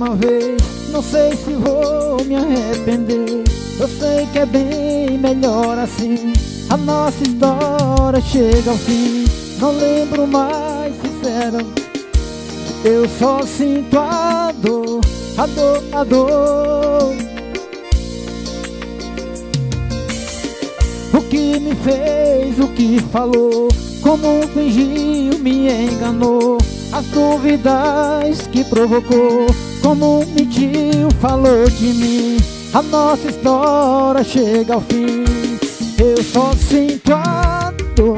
última vez. Não sei se vou me arrepender. Eu sei que é bem melhor assim. A nossa história chega ao fim. Não lembro mais, sincero. Eu só sinto a dor, a dor, a dor. O que me fez, o que falou, como fingiu, me enganou. As dúvidas que provocou, como mentiu, falou de mim. A nossa história chega ao fim. Eu só sinto a dor.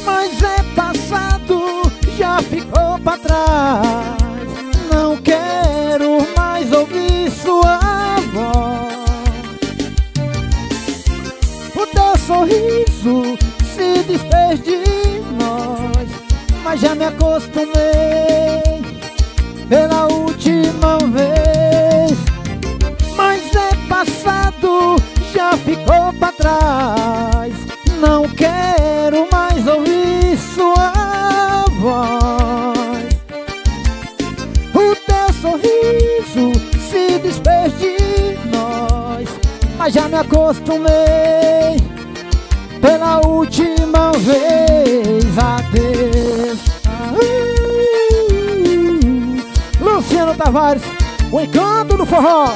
Mas é passado, já ficou pra trás. Não quero mais ouvir sua voz. O teu sorriso se desfez de nós. Mas já me acostumei pela última vez. Mas é passado, já ficou pra trás. Não quero mais ouvir sua voz. O teu sorriso se desfez de nós. Mas já me acostumei pela última vez. Adeus. Luciano Tavares, o encanto do forró.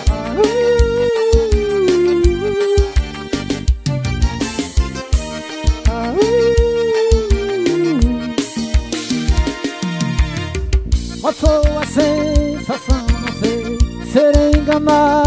Passou a sensação, não sei, ser enganado.